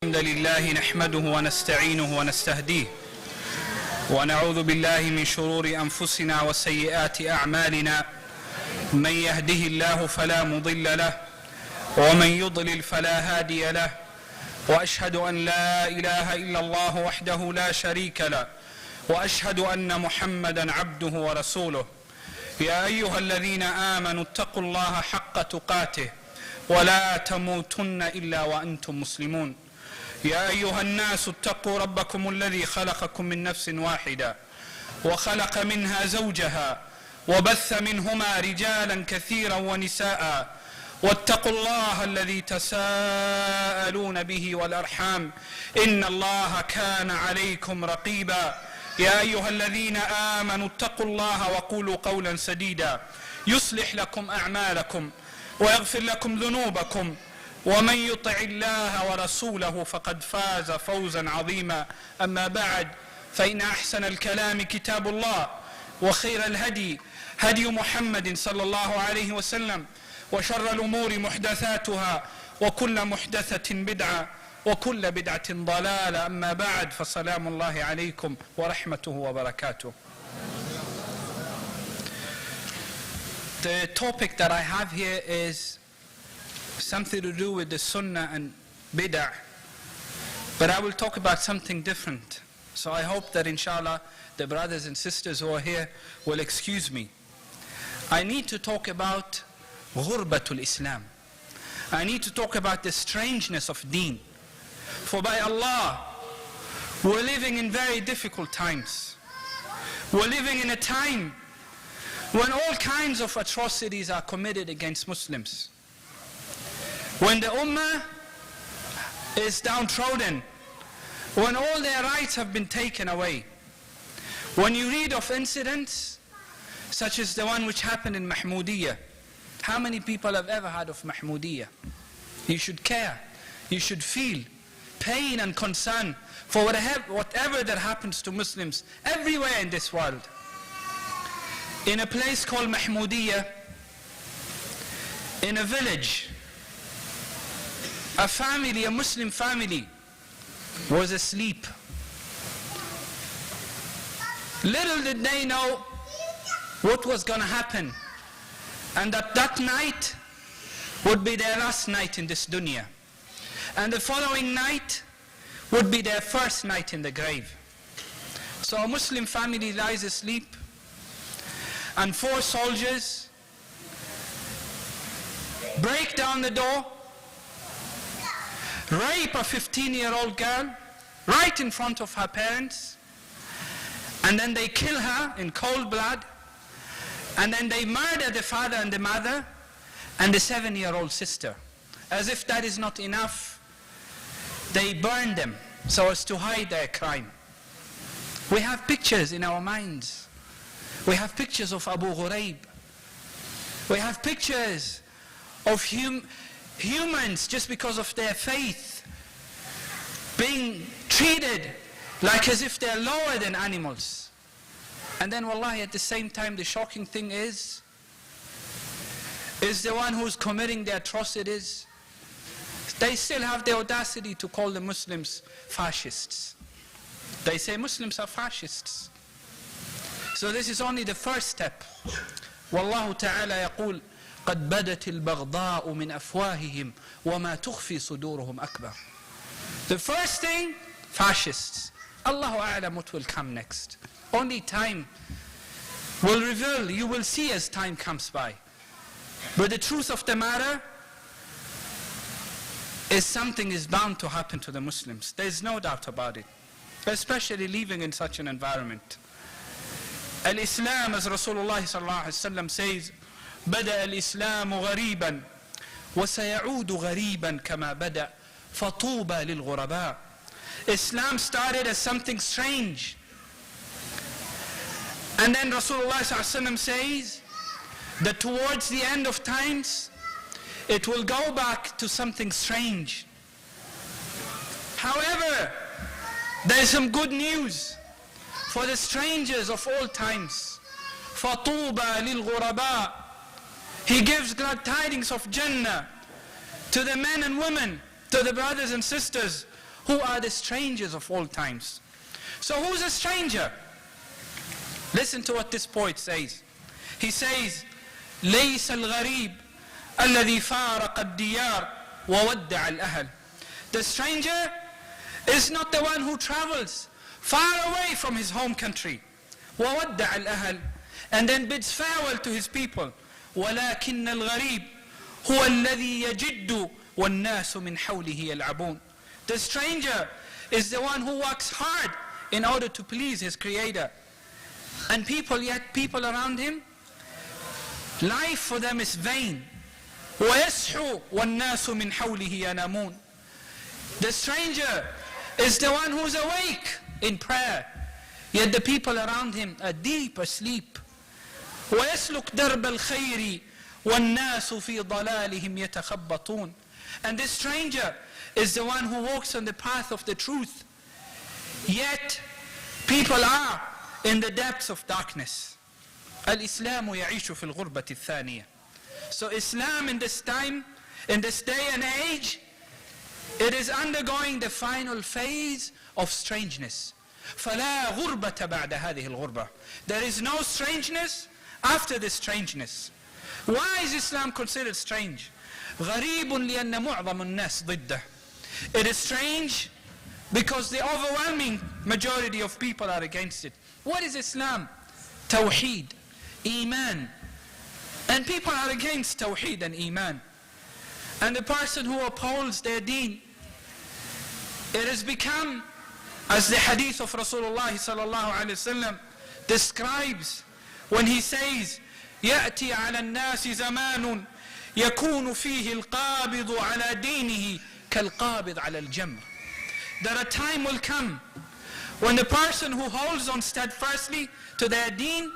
الحمد لله نحمده ونستعينه ونستهديه ونعوذ بالله من شرور أنفسنا وسيئات أعمالنا من يهده الله فلا مضل له ومن يضلل فلا هادي له وأشهد أن لا إله إلا الله وحده لا شريك له وأشهد أن محمدا عبده ورسوله يا أيها الذين آمنوا اتقوا الله حق تقاته ولا تموتن إلا وأنتم مسلمون يا أيها الناس اتقوا ربكم الذي خلقكم من نفس واحدة وخلق منها زوجها وبث منهما رجالا كثيرا ونساء واتقوا الله الذي تساءلون به والأرحام إن الله كان عليكم رقيبا يا أيها الذين آمنوا اتقوا الله وقولوا قولا سديدا يصلح لكم أعمالكم ويغفر لكم ذنوبكم ومن يطع الله ورسوله فقد فاز فوزا عظيما أما بعد فإن أحسن الكلام كتاب الله وخير الهدي هدي محمد صلى الله عليه وسلم وشر الأمور محدثاتها وكل محدثة بدعة وكل بدعة ضلالة أما بعد فسلام الله عليكم ورحمته وبركاته. The topic that I have here is something to do with the Sunnah and Bid'ah, but I will talk about something different. So I hope that inshallah the brothers and sisters who are here will excuse me. I need to talk about Ghurbatul Islam. I need to talk about the strangeness of Deen. For by Allah, we're living in very difficult times. We're living in a time when all kinds of atrocities are committed against Muslims. When the Ummah is downtrodden, when all their rights have been taken away. When you read of incidents such as the one which happened in Mahmudiyah, how many people have ever heard of Mahmudiyah? You should care, you should feel pain and concern for whatever that happens to Muslims everywhere in this world. In a place called Mahmudiyah, in a village, a family, a Muslim family, was asleep. Little did they know what was going to happen, and that night would be their last night in this dunya, and the following night would be their first night in the grave. So a Muslim family lies asleep, and 4 soldiers break down the door, rape a 15-year-old girl right in front of her parents, and then they kill her in cold blood, and then they murder the father and the mother and the 7-year-old sister. As if that is not enough, they burn them so as to hide their crime. We have pictures in our minds. We have pictures of Abu Ghuraib. We have pictures of humans, just because of their faith, being treated like as if they're lower than animals. And then wallahi, at the same time, the shocking thing is the one who's committing the atrocities, they still have the audacity to call the Muslims fascists. They say Muslims are fascists. So this is only the first step. Wallahu ta'ala yaqul قد بدت البغضاء من أفواههم وما تخفي صدورهم أكبر. The first thing, fascists. Allahu a'lam what will come next. Only time will reveal. You will see as time comes by. But the truth of the matter is something is bound to happen to the Muslims. There's no doubt about it. Especially living in such an environment. Al-Islam, as Rasulullah sallallahu alaihi wasallam says, بدأ الإسلام غريبا وسيعود غريبا كما بدأ فطوبى للغرباء. Islam started as something strange, and then Rasulullah ﷺ says that towards the end of times it will go back to something strange. However, there is some good news for the strangers of all times. فطوبى للغرباء. He gives glad tidings of Jannah to the men and women, to the brothers and sisters Who are the strangers of all times? So who's a stranger? Listen to what this poet says. He says, ليس الغريب الذي فارق الديار وودع الأهل. The stranger is not the one who travels far away from his home country. وودع الأهل, and then bids farewell to his people. ولكن الغريب هو الذي يجد والناس من حوله يلعبون. The stranger is the one who works hard in order to please his creator. And yet people around him, life for them is vain. ويسحو والناس من حوله ينامون. The stranger is the one who's awake in prayer, yet the people around him are deep asleep. ويسلك درب الخير والناس في ضلالهم يتخبطون. And this stranger is the one who walks on the path of the truth, yet people are in the depths of darkness. الإسلام يعيش في الغربة الثانية. So Islam in this time, in this day and age, it is undergoing the final phase of strangeness. فلا غربة بعد هذه الغربة. There is no strangeness after this strangeness. Why is Islam considered strange? غريب لأن معظم الناس ضده. It is strange because the overwhelming majority of people are against it. What is Islam? Tawheed, Iman. And people are against Tawheed and Iman. And the person who upholds their deen, it has become, as the hadith of Rasulullah sallallahu alaihi wasallam describes, when he says, يأتي على الناس زمان يكون فيه القابض على دينه كالقابض على الجمر. That a time will come when the person who holds on steadfastly to their deen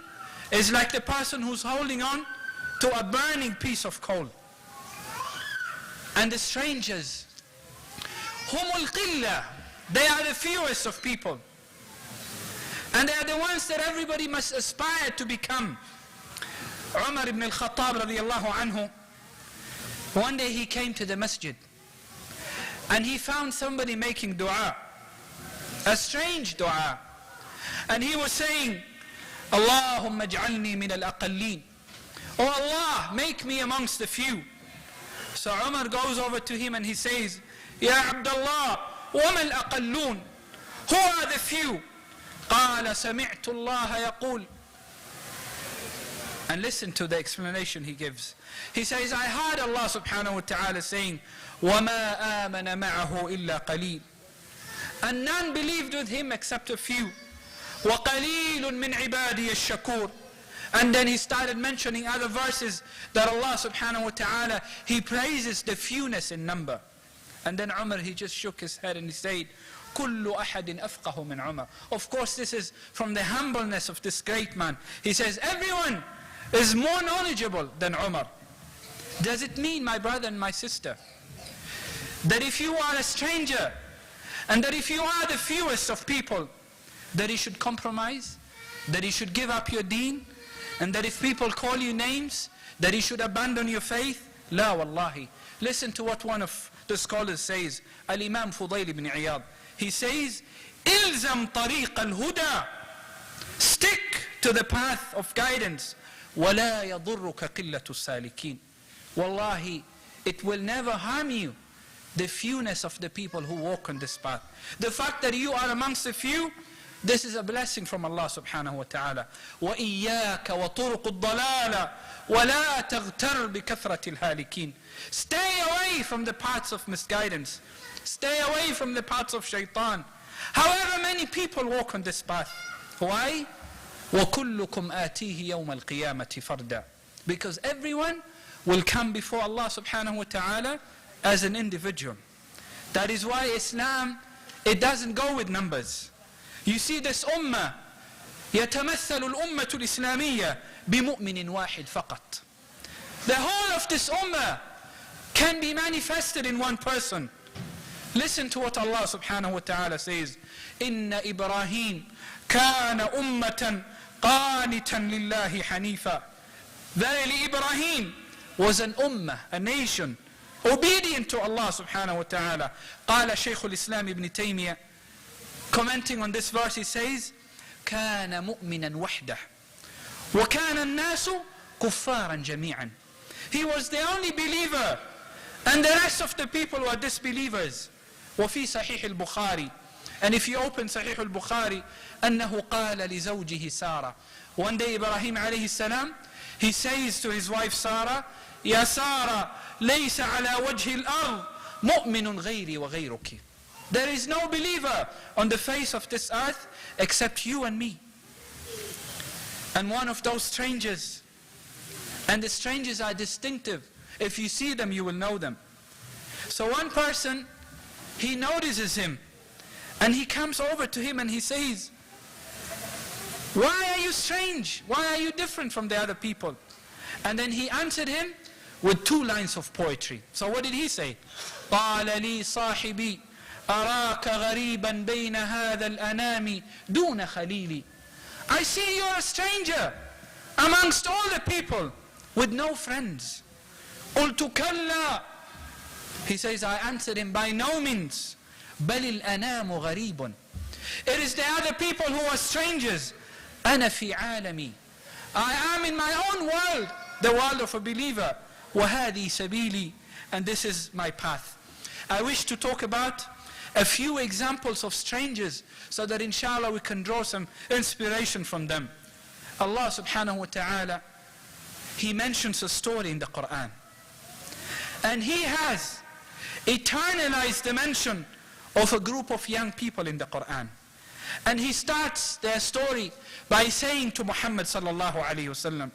is like the person who's holding on to a burning piece of coal. And the strangers, هم القلة, they are the fewest of people. And they are the ones that everybody must aspire to become. Umar ibn al-Khattab radiyallahu anhu, one day he came to the masjid and he found somebody making dua, a strange dua. And he was saying, Allahumma ij'alni min al-aqallin. Oh Allah, make me amongst the few. So Umar goes over to him and he says, Ya Abdullah, wama al-aqallun? Who are the few? قال سمعت الله يقول. And listen to the explanation he gives. He says, I heard Allah subhanahu wa ta'ala saying, وَمَا آمَنَ مَعَهُ إِلَّا قَلِيلٌ. And none believed with him except a few. وَقَلِيلٌ مِّنْ عِبَادِيَ الشَّكُورِ. And then he started mentioning other verses that Allah subhanahu wa ta'ala, he praises the fewness in number. And then Umar, he just shook his head and he said, كُلُّ أَحَدٍ أَفْقَهُ مِنْ عُمَرٍ. Of course, this is from the humbleness of this great man. He says, everyone is more knowledgeable than Umar. Does it mean, my brother and my sister, that if you are a stranger, and that if you are the fewest of people, that you should compromise, that you should give up your deen, and that if people call you names, that you should abandon your faith? La wallahi. Listen to what one of the scholars says, Al-Imam Fudayl ibn Iyad. He says, إِلْزَمْ طَرِيقَ الْهُدَى. Stick to the path of guidance. وَلَا يَضُرُّكَ قِلَّةُ السَّالِكِينَ. Wallahi, it will never harm you, the fewness of the people who walk on this path. The fact that you are amongst the few, this is a blessing from Allah subhanahu wa ta'ala. وَإِيَّاكَ وَطُرُقُ الضَّلَالَ وَلَا تَغْتَرْ بِكَثْرَةِ الْهَالِكِينَ. Stay away from the paths of misguidance. Stay away from the paths of shaitan. However many people walk on this path. Why? وَكُلُّكُمْ آتِيهِ يَوْمَ الْقِيَامَةِ فَرْدًا. Because everyone will come before Allah subhanahu wa ta'ala as an individual. That is why Islam, it doesn't go with numbers. You see this ummah, يتمثل الأمة الإسلامية بمؤمن واحد فقط. The whole of this ummah can be manifested in one person. Listen to what Allah subhanahu wa ta'ala says. إِنَّ إِبْرَاهِيمَ كَانَ أُمَّةً قَانِتًا لِلَّهِ حَنِيفًا. Verily Ibrahim was an ummah, a nation, obedient to Allah subhanahu wa ta'ala. قال شيخ الإسلام ابن تيمية, commenting on this verse, he says, كان مؤمنا وحده وكان الناس كفارا جميعا. He was the only believer and the rest of the people were disbelievers. وفي صحيح البخاري, and if you open صحيح البخاري, أنه قال لزوجه سارة. One day Ibrahim alayhi salam, he says to his wife Sarah, يا سارة ليس على وجه الأرض مؤمن غيري وغيرك. There is no believer on the face of this earth except you and me. And one of those strangers, and the strangers are distinctive. If you see them, you will know them. So one person, he notices him, and he comes over to him and he says, why are you strange? Why are you different from the other people? And then he answered him with 2 lines of poetry. So what did he say? قال لي صاحبي أراك غريبا بين هذا الأنام دون خليلي. I see you're a stranger amongst all the people with no friends. قلت كلا. He says, I answered him, by no means. بل الأنام غريب. It is the other people who are strangers. أنا في عالمي. I am in my own world, the world of a believer. وهذه سبيلي, and this is my path. I wish to talk about a few examples of strangers so that inshallah we can draw some inspiration from them. Allah subhanahu wa ta'ala, He mentions a story in the Quran. And He has eternalized the mention of a group of young people in the Quran. And He starts their story by saying to Muhammad sallallahu alayhi wasallam,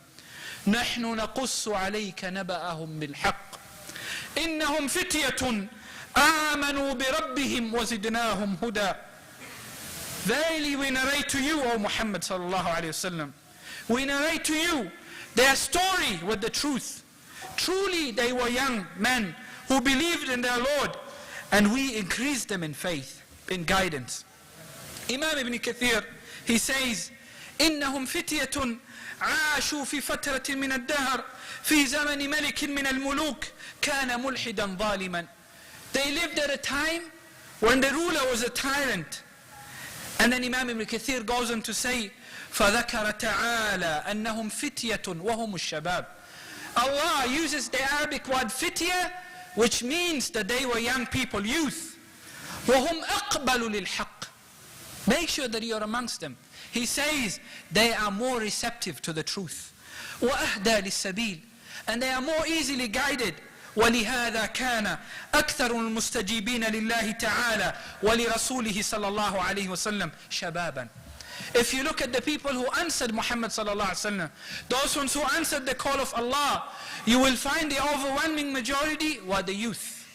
نحن نقص عليك نبأهم بالحق إنهم فتية آمنوا بربهم وزدناهم هدى. Verily we narrate to you, O Muhammad sallallahu alayhi wasallam, we narrate to you their story with the truth. Truly they were young men who believed in their Lord, and we increased them in faith, in guidance. Imam Ibn Kathir, he says, إنهم فتية عاشوا في فترة من الدهر في زمن ملك من الملوك كان ملحدا ظالما. They lived at a time when the ruler was a tyrant. And then Imam Ibn Kathir goes on to say, فذكر تعالى أنهم فتية وهم الشباب. Allah uses the Arabic word فتية, which means that they were young people, youth. وهم أقبل للحق. Make sure that you're amongst them. He says they are more receptive to the truth. وأهدى للسبيل, and they are more easily guided. ولهذا كان أكثر المستجيبين لله تعالى ولرسوله صلى الله عليه وسلم شبابا. If you look at the people who answered Muhammad sallallahu alaihi wasallam, those ones who answered the call of Allah, you will find the overwhelming majority were the youth.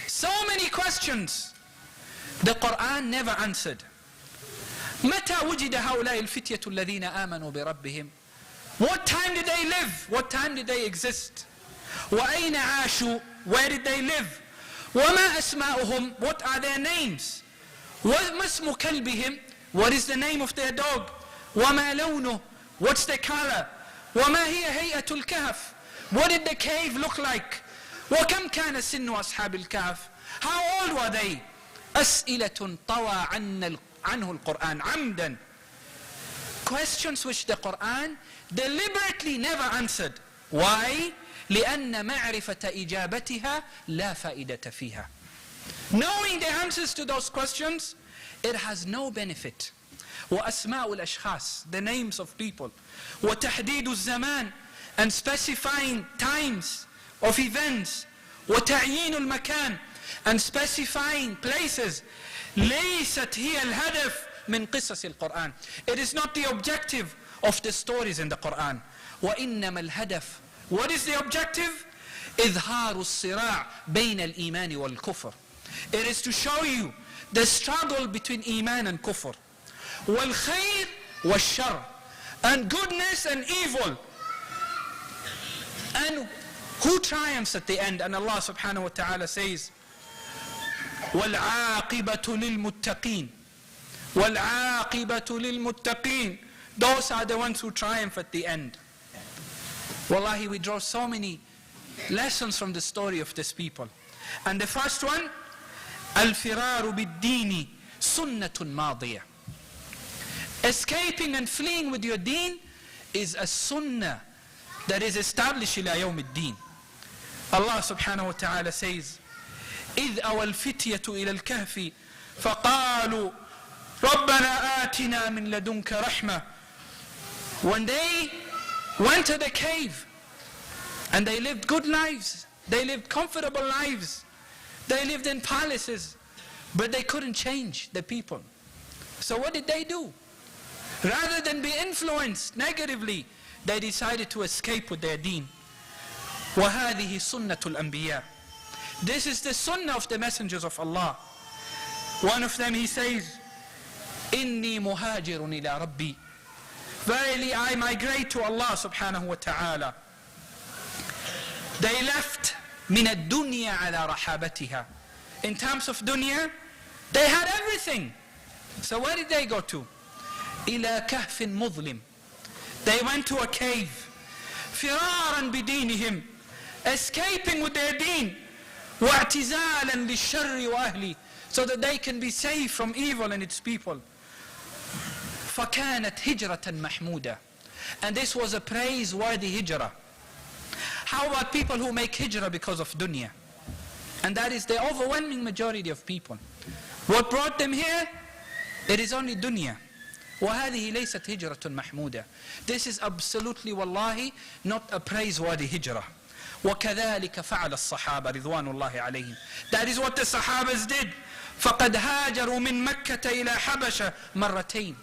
So many questions the Quran never answered. متى وجد هؤلاء الفتية الذين آمنوا بربهم? What time did they live? What time did they exist? وأين عاشوا? Where did they live? وما أسماؤهم? What are their names? وما اسم كلبهم? What is the name of their dog? وما لونه? What's the color? وما هي هيئة الكهف? What did the cave look like? وكم كان سن أصحاب الكهف? How old were they? أسئلة طوى عنه القرآن عمدا. Questions which the Quran deliberately never answered. Why? لأن معرفة إجابتها لا فائدة فيها. Knowing the answers to those questions, it has no benefit. وأسماء الأشخاص, the names of people. وتحديد الزمان, and specifying times of events. وتعيين المكان, and specifying places. ليست هي الهدف من قصص القرآن. It is not the objective of the stories in the Quran. وإنما الهدف, what is the objective? إظهار الصراع بين الإيمان والكفر. It is to show you the struggle between iman and kufr. والخير والشر, and goodness and evil. And who triumphs at the end? And Allah subhanahu wa ta'ala says, وَالْعَاقِبَةُ لِلْمُتَّقِينَ. وَالْعَاقِبَةُ لِلْمُتَّقِينَ. Those are the ones who triumph at the end. Wallahi, we draw so many lessons from the story of these people. And the first one, al-firaru bid-dini sunnatun madiyah. Escaping and fleeing with your deen is a sunnah that is established ila yawm ad-din. Allah subhanahu wa ta'ala says, إِذْ أَوَى الْفِتْيَةُ إِلَى الْكَهْفِ فَقَالُوا رَبَّنَا آتِنَا مِنْ لَدُنْكَ رَحْمَةً. When they went to the cave and they lived good lives, they lived comfortable lives, they lived in palaces, but they couldn't change the people. So what did they do? Rather than be influenced negatively, they decided to escape with their deen. وَهَذِهِ سُنَّةُ الْأَنْبِيَاءِ. This is the sunnah of the messengers of Allah. One of them, he says, إِنِّي مُهَاجِرٌ إِلَىٰ رَبِّي. Verily I migrate to Allah subhanahu wa ta'ala. They left مِنَ الدُّنْيَا عَلَىٰ رَحَابَتِهَا. In terms of dunya, they had everything. So where did they go to? إِلَىٰ كَهْفٍ مُظْلِمٍ. They went to a cave. فِرَارًا بِدِينِهِمْ. Escaping with their deen. وَاعْتِزَالًا لِلشَّرِّ وَأَهْلِ. So that they can be safe from evil and its people. فَكَانَتْ هِجْرَةً مَحْمُودًا. And this was a praiseworthy hijrah. How about people who make hijrah because of dunya? And that is the overwhelming majority of people. What brought them here? It is only dunya. وَهَذِهِ لَيْسَتْ هِجْرَةٌ مَحْمُودًا. This is absolutely, wallahi, not a praiseworthy hijrah. وَكَذَلِكَ فَعَلَ الصَّحَابَةِ رِضْوَانُ اللَّهِ عَلَيْهِمْ. That is what the Sahabas did. فَقَدْ هَاجَرُوا مِنْ مَكَّةَ إِلَى حَبَشَ مَرَّتَيْنِ.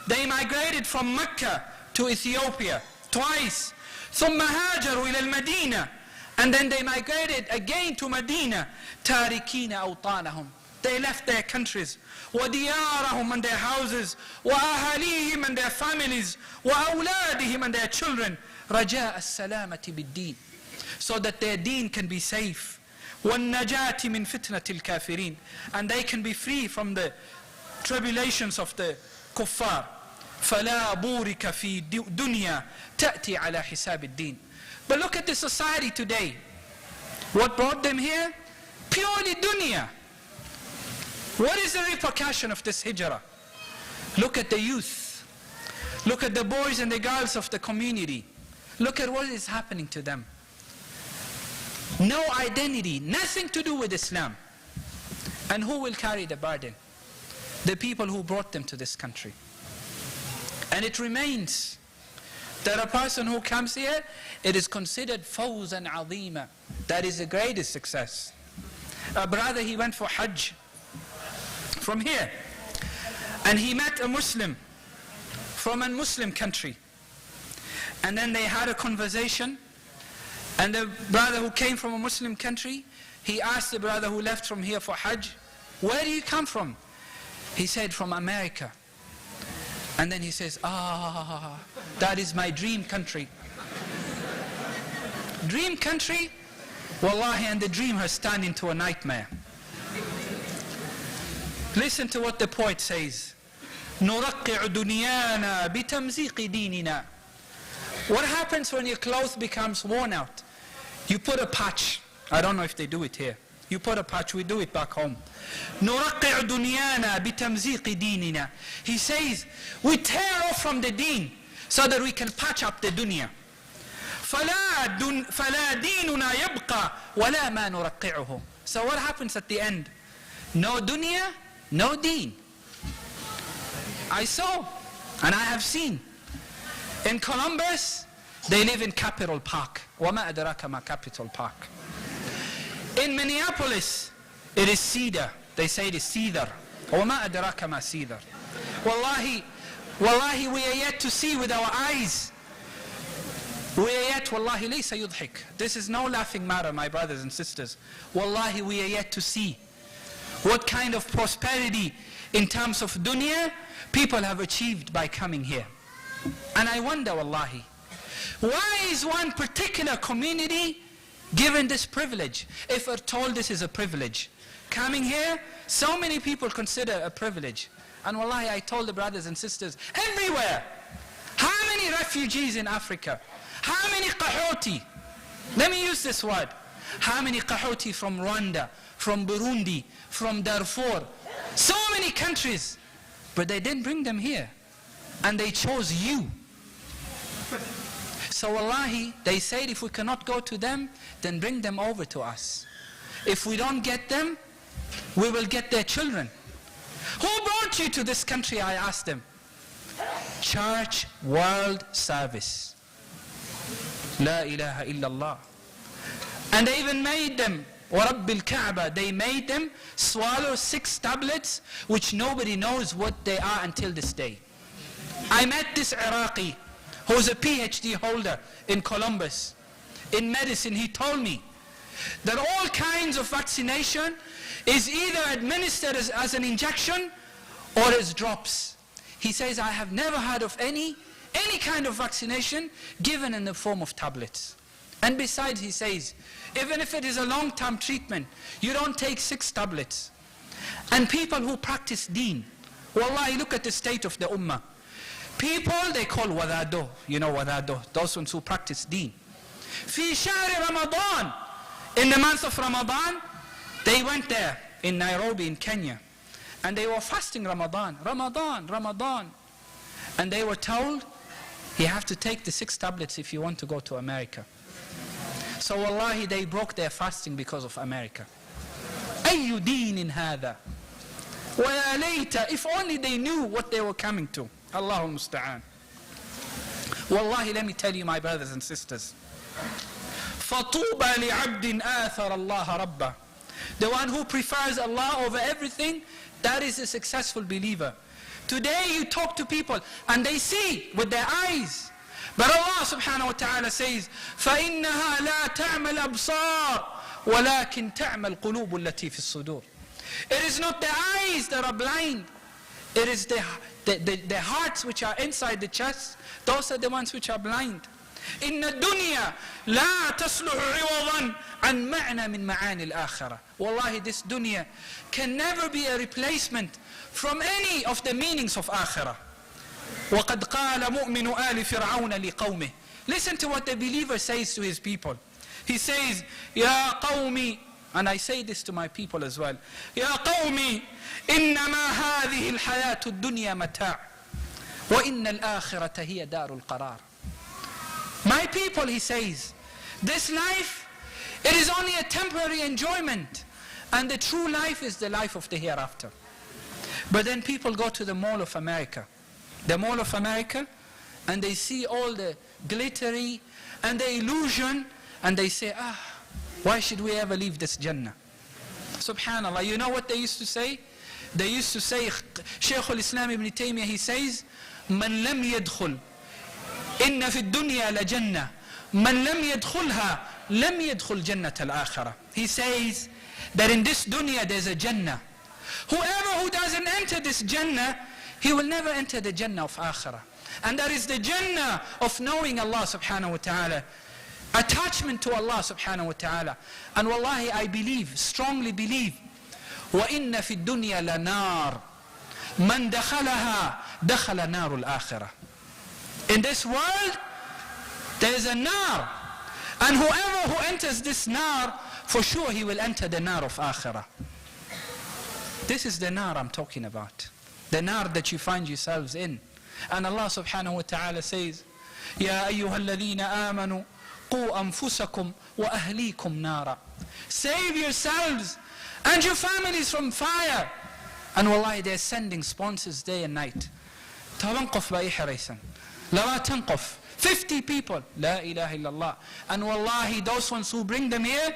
They migrated from Mecca to Ethiopia twice. ثُمَّ هَاجَرُوا إِلَى الْمَدِينَةِ. And then they migrated again to Medina. تَارِكِينَ أَوْطَانَهُمْ. They left their countries. وَدِيَارَهُمْ and their houses. وَأَهَلِيهِمْ and their families. وَأَوْلَادِهِمْ and their children. رَجَاءَ السَّلَامَةِ بِالدِّينِ. So that their deen can be safe. وَالنَّجَاةِ مِنْ فِتْنَةِ الْكَافِرِينَ. And they can be free from the tribulations of the kuffar. فَلَا بُورِكَ فِي دُنْيَا تَأْتِي عَلَى حِسَابِ الدِّينِ. But look at the society today. What brought them here? Purely dunya. What is the repercussion of this hijrah? Look at the youth. Look at the boys and the girls of the community. Look at what is happening to them. No identity, nothing to do with Islam. And who will carry the burden? The people who brought them to this country. And it remains that a person who comes here, it is considered fawzan azima. That is the greatest success. A brother, he went for Hajj from here. And he met a Muslim from a Muslim country. And then they had a conversation. And the brother who came from a Muslim country, he asked the brother who left from here for Hajj, where do you come from? He said, from America. And then he says, that is my dream country. Dream country? Wallahi, and the dream has turned into a nightmare. Listen to what the poet says. نُرَقِّعُ دُنْيَانَا بِتَمْزِيقِ دِينِنَا. What happens when your clothes becomes worn out? You put a patch. I don't know if they do it here. You put a patch, we do it back home. نُرَقِّعُ دُنْيَانَا بِتَمْزِيقِ دِينِنَا. He says, we tear off from the deen so that we can patch up the dunya. فَلَا دِينُنَا يَبْقَى وَلَا مَا نُرَقِّعُهُ. So what happens at the end? No dunya, no deen. I saw, and I have seen. In Columbus, they live in Capitol Park. وَمَا أَدْرَاكَ مَا Capitol Park. In Minneapolis, it is cedar. They say it is cedar. وَمَا أَدْرَاكَ مَا cedar. Wallahi, we are yet to see with our eyes. We are yet, wallahi, لَيْسَ يُضْحِكْ. This is no laughing matter, my brothers and sisters. Wallahi, we are yet to see what kind of prosperity in terms of dunya people have achieved by coming here. And I wonder, wallahi, why is one particular community given this privilege? If we're told this is a privilege, coming here, so many people consider a privilege. And wallahi, I told the brothers and sisters, everywhere, how many refugees in Africa? How many qahoti? Let me use this word. How many Qahouti from Rwanda, from Burundi, from Darfur, so many countries, but they didn't bring them here. And they chose you. So wallahi, they said if we cannot go to them, then bring them over to us. If we don't get them, we will get their children. Who brought you to this country, I asked them. Church World Service. La ilaha illallah. And they even made them, وَرَبِّ الْكَعْبَةِ, they made them swallow 6 tablets which nobody knows what they are until this day. I met this Iraqi who's a PhD holder in Columbus in medicine. He told me that all kinds of vaccination is either administered as an injection or as drops. He says, I have never heard of any kind of vaccination given in the form of tablets. And besides, he says, even if it is a long-term treatment, you don't take 6 tablets. And people who practice deen, wallahi, look at the state of the ummah. People they call wadado, you know wadado, those ones who practice deen. Fi shahr Ramadan, in the month of Ramadan, they went there in Nairobi in Kenya. And they were fasting Ramadan. And they were told, you have to take the 6 tablets if you want to go to America. So wallahi, they broke their fasting because of America. أي دين هذا ويا ليت, if only they knew what they were coming to. Allahu musta'an. Wallahi, let me tell you, my brothers and sisters, فَطُوبَى لِعَبْدٍ آثَرَ اللَّهَ رَبَّهُ, the one who prefers Allah over everything, that is a successful believer. Today you talk to people and they see with their eyes. But Allah subhanahu wa ta'ala says, فَإِنَّهَا لَا تَعْمَى الْأَبْصَارِ وَلَكِنْ تَعْمَى الْقُلُوبُ الَّتِي فِي الصُّدُورِ. It is not the eyes that are blind. It is the hearts which are inside the chest. Those are the ones which are blind. إِنَّ الدُّنْيَا لَا تَصْلُحُ عِوَضًا عَنْ مَعْنَى مِنْ مَعَانِ الْآخِرَةِ. Wallahi, this dunya can never be a replacement from any of the meanings of akhirah. وَقَدْ قَالَ مُؤْمِنُ آلِ فِرْعَوْنَ لِقَوْمِهِ. Listen to what the believer says to his people. He says, يَا قَوْمِ, and I say this to my people as well, يَا قَوْمِ إِنَّمَا هَذِهِ الْحَيَاةُ الدُّنْيَا مَتَاعٌ وَإِنَّ الْآخِرَةَ هِيَ دَارُ الْقَرَارِ. My people, he says, this life, it is only a temporary enjoyment, and the true life is the life of the hereafter. But then people go to the Mall of America, and they see all the glittery and the illusion, and they say, why should we ever leave this Jannah? Subhanallah, you know what they used to say? They used to say, Shaykh al-Islam ibn Taymiyyah, he says, من لم يدخل إن في الدنيا لجنة من لم يدخلها لم يدخل جنة الآخرة. He says that in this dunya there's a Jannah. Whoever who doesn't enter this Jannah, he will never enter the Jannah of Akhirah. And that is the Jannah of knowing Allah subhanahu wa ta'ala, attachment to Allah subhanahu wa ta'ala. And wallahi, I believe, strongly believe, وَإِنَّ فِي الدُّنْيَا لَنَارٌ مَنْ دَخَلَهَا دَخَلَ نَارُ الْآخِرَةِ. In this world, there is a nar. And whoever who enters this nar, for sure he will enter the nar of Akhirah. This is the nar I'm talking about. The nar that you find yourselves in. And Allah subhanahu wa ta'ala says, يَا أَيُّهَا الَّذِينَ آمَنُوا قُوا أَنفُسَكُمْ وَأَهْلِيكُمْ نَارًا. Save yourselves and your families from fire. And wallahi, they're sending sponsors day and night. تَوَنْقُفْ بَأِي حَرَيْسًا لَا تَنْقُفْ. 50 people, La ilaha illallah. And wallahi, those ones who bring them here,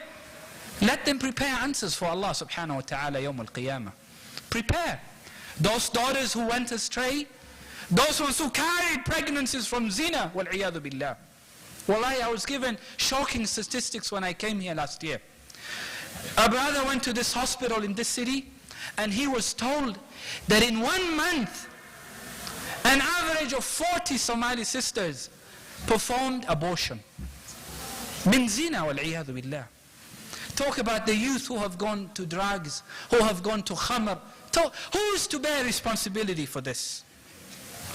let them prepare answers for Allah subhanahu wa ta'ala yawm al-qiyamah. Prepare. Those daughters who went astray, those ones who carried pregnancies from zina, wal-'iyadhu billah. Wallahi, I was given shocking statistics when I came here last year. A brother went to this hospital in this city, and he was told that in 1 month, an average of 40 Somali sisters performed abortion. Min zina, wal-'iyadhu billah. Talk about the youth who have gone to drugs, who have gone to khamr. Who's to bear responsibility for this?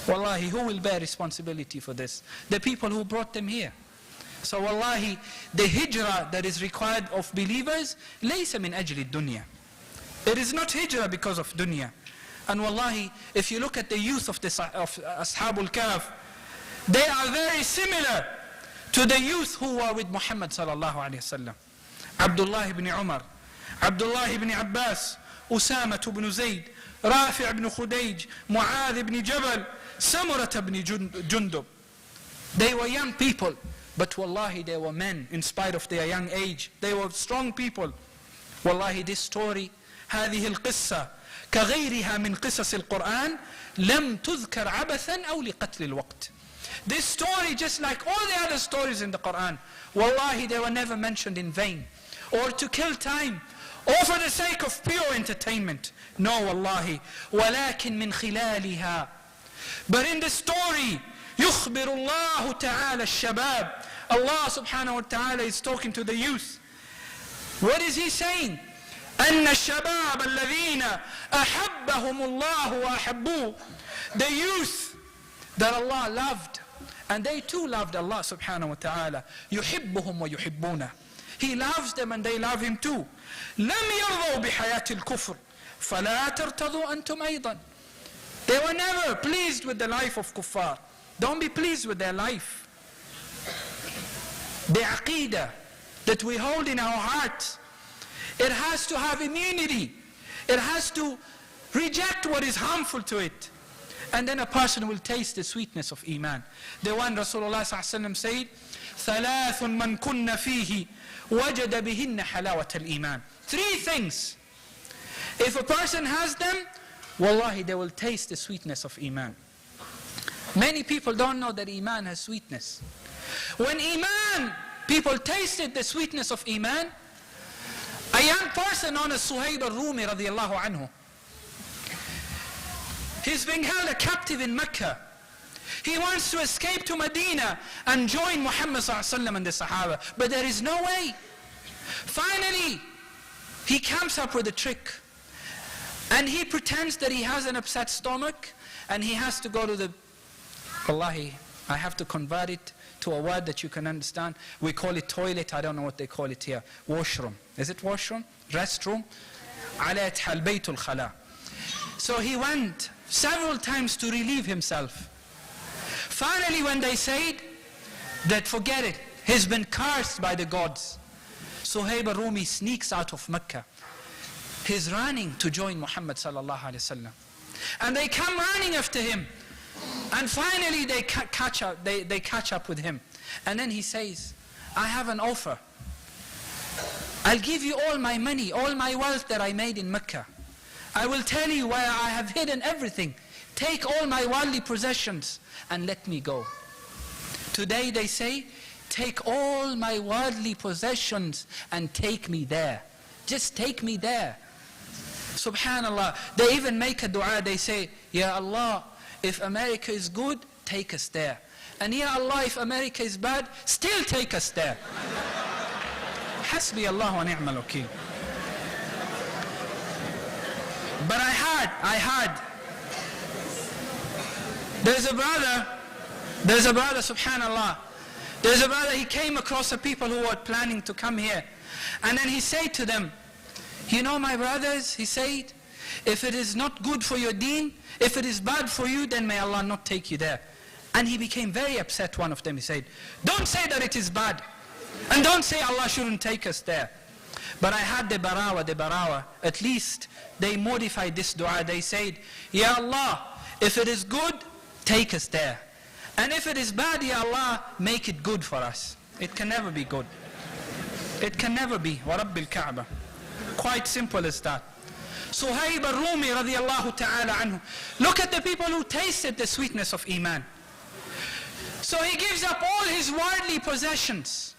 Wallahi, who will bear responsibility for this? The people who brought them here. So wallahi, the hijrah that is required of believers, ليس من أجل الدنيا. It is not hijrah because of dunya. And wallahi, if you look at the youth of Ashabul Kahf, they are very similar to the youth who were with Muhammad sallallahu alayhi wasallam. Abdullah ibn Umar, Abdullah ibn Abbas, Usama ibn Zayd, Rafi' ibn Khudayj, Mu'adh ibn Jabal, Samurat ibn Jundub. They were young people, but wallahi they were men in spite of their young age. They were strong people. Wallahi, this story, هذه القصة كغيرها من قصص القرآن لم تذكر عبثا أو لقتل الوقت. This story, just like all the other stories in the Quran, wallahi, they were never mentioned in vain, or to kill time, or for the sake of pure entertainment. No, wallahi. ولكن من خلالها. But in the story, يخبر الله تعالى الشباب. Allah subhanahu wa ta'ala is talking to the youth. What is he saying? أن الشباب الذين أحبهم الله وأحبوه. The youth that Allah loved, and they too loved Allah subhanahu wa ta'ala. يحبهم ويحبونه. He loves them and they love him too. لم يرضوا بحياة الكفر فلا ترتضوا أنتم أيضا. They were never pleased with the life of kuffar. Don't be pleased with their life. The aqidah that we hold in our hearts, it has to have immunity. It has to reject what is harmful to it. And then a person will taste the sweetness of Iman. The one Rasulullah ﷺ said, ثلاث من كن فيه وجد بهن حلاوة الإيمان. 3 things. If a person has them, wallahi, they will taste the sweetness of Iman. Many people don't know that Iman has sweetness. When Iman, people tasted the sweetness of Iman, a young person known as Suhaib al-Rumi radiyallahu anhu, he's being held a captive in Mecca. He wants to escape to Medina and join Muhammad sallallahu alaihi wasallam and the Sahaba, but there is no way. Finally, he comes up with a trick, and he pretends that he has an upset stomach, and he has to go to the, wallahi, I have to convert it to a word that you can understand. We call it toilet, I don't know what they call it here. Washroom. Is it washroom? Restroom? على البيت الخلاء. So he went several times to relieve himself. Finally, when they said that forget it, he's been cursed by the gods, Suhaib al-Rumi sneaks out of Mecca. He's running to join Muhammad sallallahu alaihi wasallam, and they come running after him. And finally they catch up with him. And then he says, I have an offer. I'll give you all my money, all my wealth that I made in Mecca. I will tell you where I have hidden everything. Take all my worldly possessions and let me go. Today they say, take all my worldly possessions and take me there. Just take me there. Subhanallah. They even make a dua. They say, Ya Allah, if America is good, take us there. And Ya Allah, if America is bad, still take us there. Hasbi Allah wa ni'mal wakeel. But I heard, there's a brother, subhanallah, there's a brother, he came across the people who were planning to come here. And then he said to them, you know my brothers, he said, if it is not good for your deen, if it is bad for you, then may Allah not take you there. And he became very upset, one of them. He said, don't say that it is bad. And don't say Allah shouldn't take us there. But I had the barawa, at least they modified this dua. They said, Ya Allah, if it is good, take us there. And if it is bad, Ya Allah, make it good for us. It can never be good. It can never be. Wa Rabbil Kaaba. Quite simple as that. Suhaib al-Rumi radiyallahu ta'ala anhu. Look at the people who tasted the sweetness of Iman. So he gives up all his worldly possessions.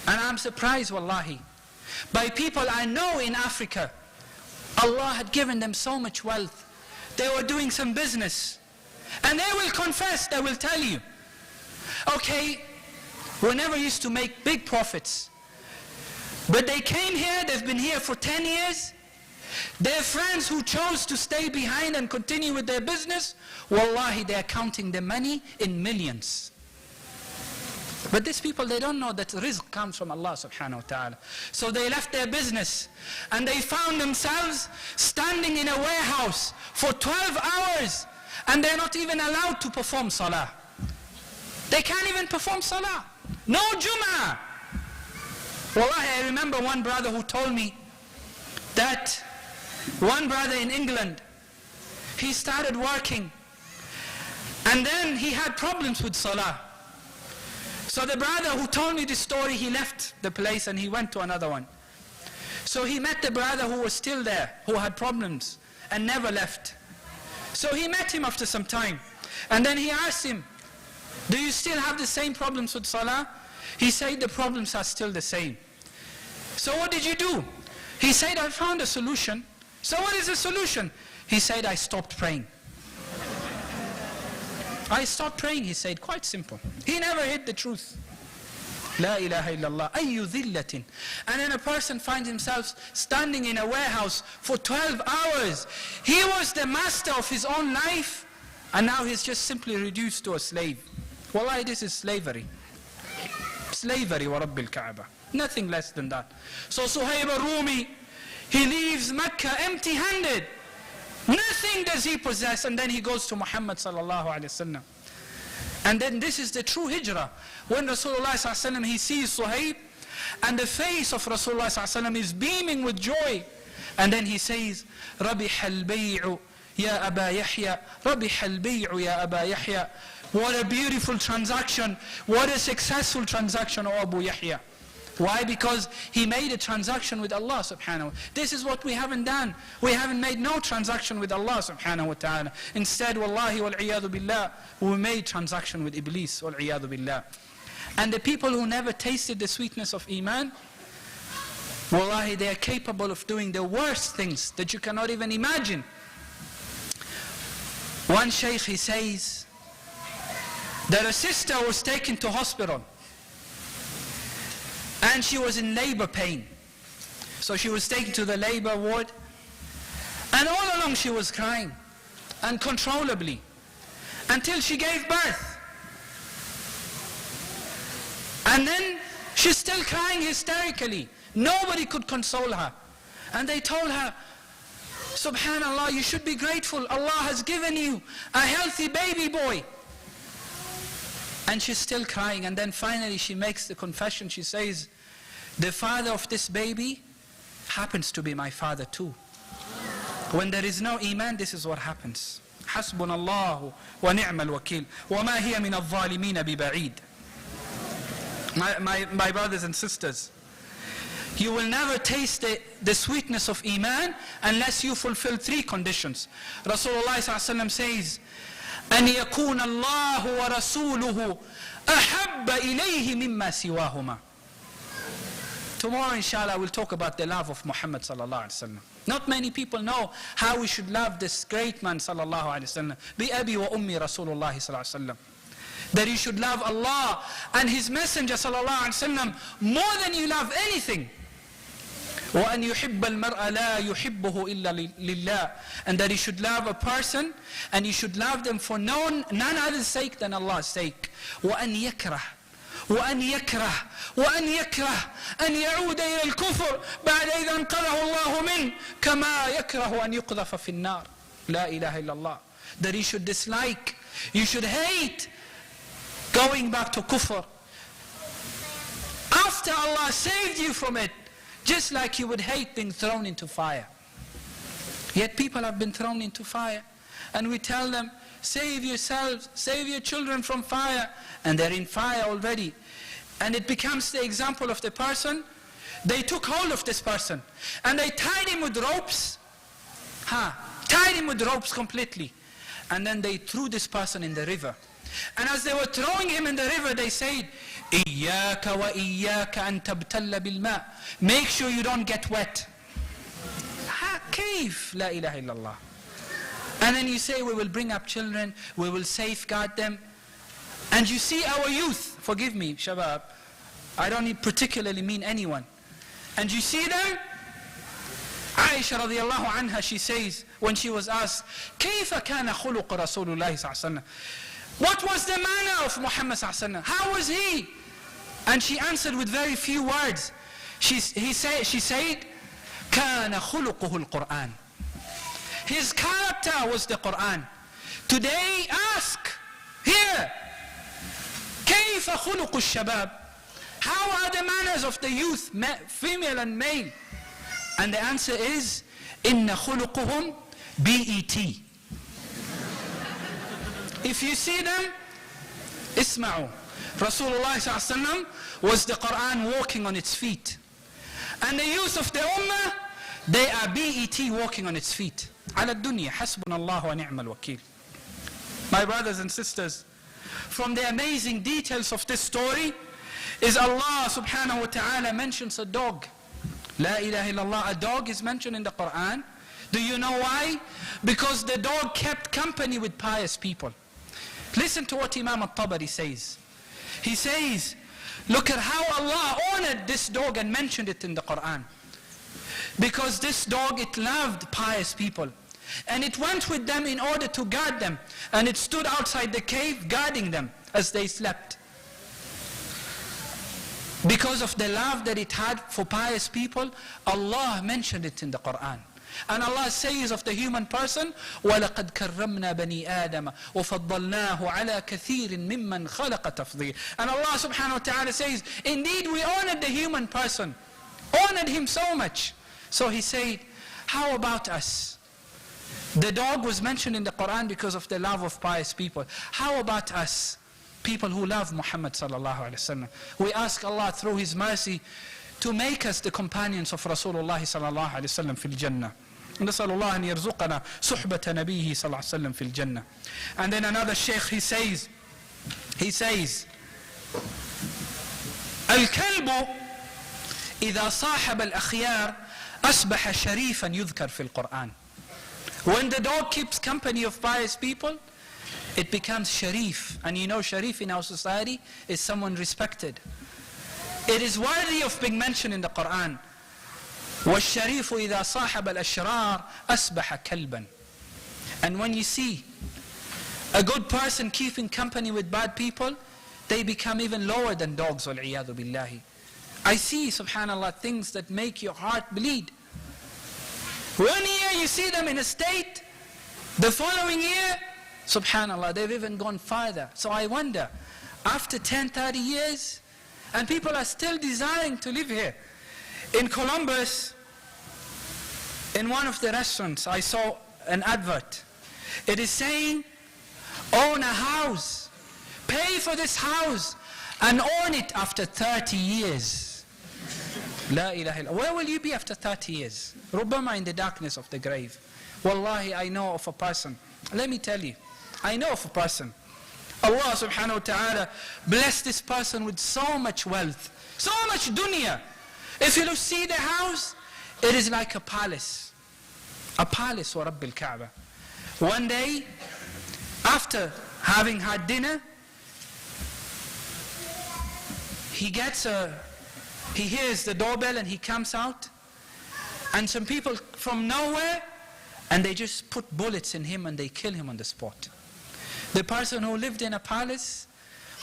And I'm surprised, wallahi, by people I know in Africa. Allah had given them so much wealth. They were doing some business. And they will confess, they will tell you, okay, we never used to make big profits. But they came here, they've been here for 10 years. Their friends who chose to stay behind and continue with their business, wallahi, they are counting the money in millions. But these people, they don't know that rizq comes from Allah subhanahu wa ta'ala. So they left their business and they found themselves standing in a warehouse for 12 hours and they're not even allowed to perform salah. They can't even perform salah. No Jum'ah. Wallahi, I remember one brother who told me that one brother in England, he started working and then he had problems with salah. So the brother who told me this story, he left the place and he went to another one. So he met the brother who was still there, who had problems and never left. So he met him after some time. And then he asked him, do you still have the same problems with salah? He said, the problems are still the same. So what did you do? He said, I found a solution. So what is the solution? He said, I stopped praying. I stopped praying, he said, quite simple. He never hid the truth. La ilaha illallah, ayyu dhillatin. And then a person finds himself standing in a warehouse for 12 hours. He was the master of his own life, and now he's just simply reduced to a slave. Wallahi, this is slavery. Slavery wa Rabbil Kaaba. Nothing less than that. So Suhaib al-Rumi, he leaves Mecca empty-handed. Nothing does he possess, and then he goes to Muhammad sallallahu alayhi wasallam. And then this is the true hijrah. When Rasulullah sallallahu alayhi wasallam, he sees Suhaib, and the face of Rasulullah sallallahu alayhi wasallam is beaming with joy. And then he says, رَبِحَ الْبَيْعُ يَا أَبَا يَحْيَا رَبِحَ الْبَيْعُ يَا أَبَا يَحْيَا. What a beautiful transaction. What a successful transaction, O Abu Yahya. Why? Because he made a transaction with Allah subhanahu wa ta'ala. This is what we haven't done. We haven't made no transaction with Allah subhanahu wa ta'ala. Instead, wallahi wal-iyadu billah, we made transaction with Iblis, wal-iyadu billah. And the people who never tasted the sweetness of Iman, wallahi, they are capable of doing the worst things that you cannot even imagine. One shaykh, he says that a sister was taken to hospital and she was in labor pain. So she was taken to the labor ward, and all along she was crying uncontrollably until she gave birth. And then she's still crying hysterically. Nobody could console her. And they told her, Subhanallah, you should be grateful. Allah has given you a healthy baby boy. And she's still crying. And then finally she makes the confession. She says, the father of this baby happens to be my father too. When there is no iman, this is what happens. حسبنا الله ونعم الوكيل وما هي من الظالمين ببعيد. My brothers and sisters, you will never taste the sweetness of iman unless you fulfill three conditions. Rasulullah ﷺ says, أن يكون الله ورسوله أحب إليه مما سواهما. Tomorrow, inshallah, we'll talk about the love of Muhammad sallallahu alaihi wasallam. Not many people know how we should love this great man sallallahu alaihi wasallam. Bi abi wa ummi Rasulullah sallallahu alaihi wasallam. That you should love Allah and His Messenger sallallahu alaihi wasallam more than you love anything. وأن يحب المرء لا يحبه إلا لله. And that you should love a person and you should love them for none other's sake than Allah's sake. وأن يكره وأن يكره وأن يكره أن يعود إلى الكفر بعد إذا انقذه الله منه كما يكره أن يقذف في النار. لا إله إلا الله. That you should dislike, you should hate going back to kufr after Allah saved you from it, just like you would hate being thrown into fire. Yet people have been thrown into fire, and we tell them, save yourselves, save your children from fire, and they're in fire already. And it becomes the example of the person. They took hold of this person and they tied him with ropes, tied him with ropes completely, and then they threw this person in the river. And as they were throwing him in the river, they said, إِيَّاكَ وَإِيَّاكَ أَن تَبْتَلَّ بِالْمَاءِ. Make sure you don't get wet. كيف لا إله إلا الله. And then you say, we will bring up children, we will safeguard them. And you see our youth, forgive me, Shabab, I don't particularly mean anyone. And you see them, Aisha radiallahu anha, she says, when she was asked, كيف كان خلق رسول الله صلى الله عليه وسلم? What was the manner of Muhammad صلى الله عليه وسلم? How was he? And she answered with very few words. She said, كَانَ خُلُقُهُ الْقُرْآنِ. His character was the Quran. Today, ask, here, كَيْفَ خُلُقُ الشَّبَابِ? How are the manners of the youth, female and male? And the answer is, إِنَّ خُلُقُهُمْ BET. If you see them, اسمعوا. Rasulullah ﷺ was the Quran walking on its feet. And the youth of the Ummah, they are BET walking on its feet. على الدنيا حسبنا الله ونعم الوكيل. My brothers and sisters, from the amazing details of this story is Allah subhanahu wa ta'ala mentions a dog. La ilaha illallah, a dog is mentioned in the Quran. Do you know why? Because the dog kept company with pious people. Listen to what Imam al-Tabari says. He says, look at how Allah honored this dog and mentioned it in the Quran. Because this dog, it loved pious people. And it went with them in order to guard them. And it stood outside the cave guarding them as they slept. Because of the love that it had for pious people, Allah mentioned it in the Quran. And Allah says of the human person, وَلَقَدْ كَرَّمْنَا بَنِي آدَمَ وَفَضَّلْنَاهُ عَلَى كَثِيرٍ مِّمَّنْ خَلَقَ تَفْضِيلًا. And Allah subhanahu wa ta'ala says, indeed we honored the human person, honored him so much. So he said, how about us? The dog was mentioned in the Quran because of the love of pious people. How about us, people who love Muhammad sallallahu alayhi wa sallam? We ask Allah through His mercy to make us the companions of Rasulullah sallallahu alayhi wa sallam fil Jannah. نسأل الله أن يرزقنا صحبة نبيه صلى الله عليه وسلم في الجنة. And then another sheikh, he says, الكلب إذا صاحب الأخيار أصبح شريفا يذكر في القرآن. When the dog keeps company of pious people, it becomes sharif. And you know sharif in our society is someone respected. It is worthy of being mentioned in the Quran. وَالشَّرِيفُ إِذَا صَاحَبَ الْأَشْرَارِ أَصْبَحَ كَلْبًا. And when you see a good person keeping company with bad people, they become even lower than dogs, وَالْعِيَاذُ بِاللَّهِ. I see, subhanAllah, things that make your heart bleed. One year you see them in a state, the following year, subhanAllah, they've even gone farther. So I wonder, after 10, 30 years, and people are still desiring to live here. In Columbus, in one of the restaurants, I saw an advert. It is saying, own a house, pay for this house, and own it after 30 years. La ilaha illallah. Where will you be after 30 years? ربما in the darkness of the grave. Wallahi, I know of a person. Let me tell you, I know of a person. Allah subhanahu wa ta'ala blessed this person with so much wealth, so much dunya. If you see the house, it is like a palace. A palace wa Rabbil Kaaba. One day, after having had dinner, he hears the doorbell and he comes out. And some people from nowhere, and they just put bullets in him and they kill him on the spot. The person who lived in a palace,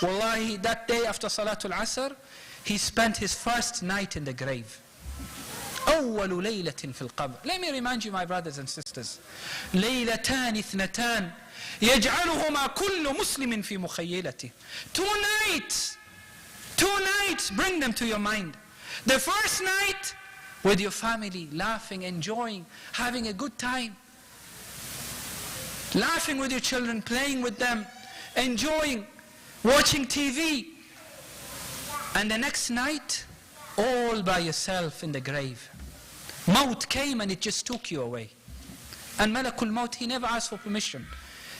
wallahi, that day after Salatul Asr, he spent his first night in the grave. أول ليلة في القبر. Let me remind you, my brothers and sisters. ليلتان اثنتان يجعلهما كل مسلم في مخيلته. Two nights, bring them to your mind. The first night, with your family, laughing, enjoying, having a good time. Laughing with your children, playing with them, enjoying, watching TV. And the next night, all by yourself in the grave. Maut came and it just took you away. And Malakul Maut, he never asked for permission.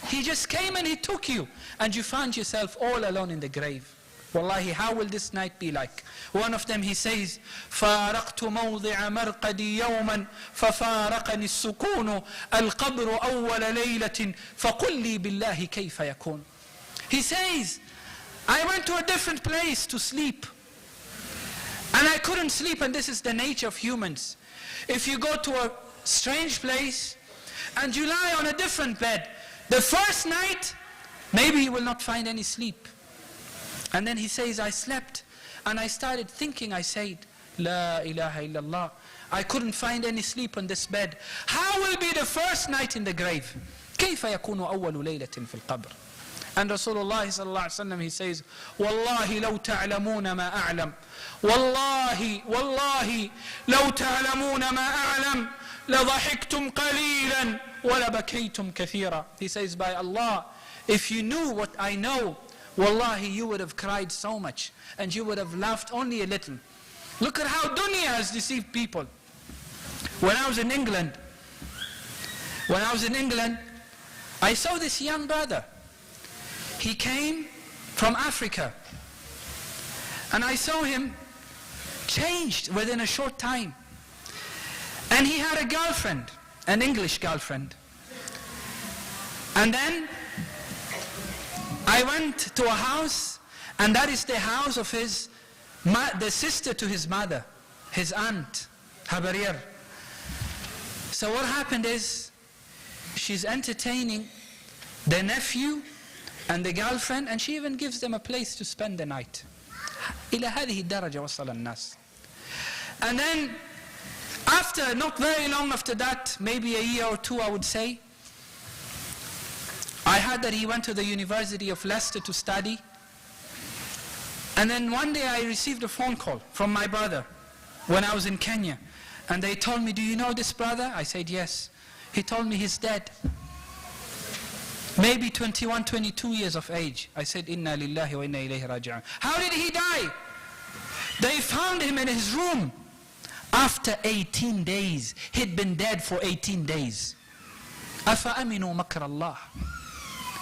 He just came and he took you. And you found yourself all alone in the grave. Wallahi, how will this night be like? One of them, he says, فَارَقْتُ مَوْضِعَ مَرْقَدِي يَوْمًا فَفَارَقَنِ السُّكُونُ الْقَبْرُ أَوَّلَ لَيْلَةٍ فَقُلْ لِي بِاللَّهِ كَيْفَ يَكُونُ. He says, I went to a different place to sleep. And I couldn't sleep, and this is the nature of humans. If you go to a strange place, and you lie on a different bed, the first night, maybe you will not find any sleep. And then he says, I slept, And I started thinking, I said, La ilaha illallah. I couldn't find any sleep on this bed. How will be the first night in the grave? كيف يكون أول ليلة في القبر? And Rasulullah sallallahu alaihi wasallam, he says, Wallahi law ta'lamuna ma a'lam. Wallahi law ta'lamuna ma a'lam. لَضَحِكْتُمْ قَلِيلًا وَلَبَكَيْتُمْ كَثِيرًا. He says, by Allah, if you knew what I know, wallahi, you would have cried so much, and you would have laughed only a little. Look at how dunya has deceived people. When I was in England, I saw this young brother. He came from Africa. And I saw him changed within a short time. And he had a girlfriend, an English girlfriend. And then I went to a house, and that is the house of the sister to his mother, his aunt, Habarir. So what happened is, she's entertaining the nephew and the girlfriend, and she even gives them a place to spend the night. إلى هذه الدرجة وصل الناس. And then, after, not very long after that, maybe a year or two I would say, I heard that he went to the University of Leicester to study. And then one day I received a phone call from my brother when I was in Kenya. And they told me, do you know this brother? I said, yes. He told me he's dead. Maybe 21, 22 years of age. I said, Inna lillahi wa inna ilayhi raji'un. How did he die? They found him in his room. After 18 days, he'd been dead for 18 days. أَفَأَمِنُوا مَكْرَ اللَّهِ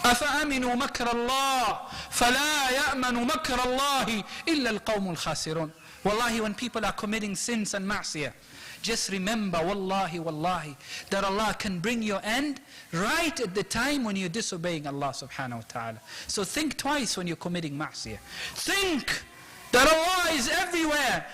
أَفَأَمِنُوا مَكْرَ اللَّهِ فَلَا يَأْمَنُ مَكْرَ اللَّهِ إِلَّا الْقَوْمُ الْخَاسِرُونَ. Wallahi, when people are committing sins and ma'siyah, just remember, wallahi, that Allah can bring your end right at the time when you're disobeying Allah subhanahu wa ta'ala. So think twice when you're committing ma'siyah. Think that Allah is everywhere.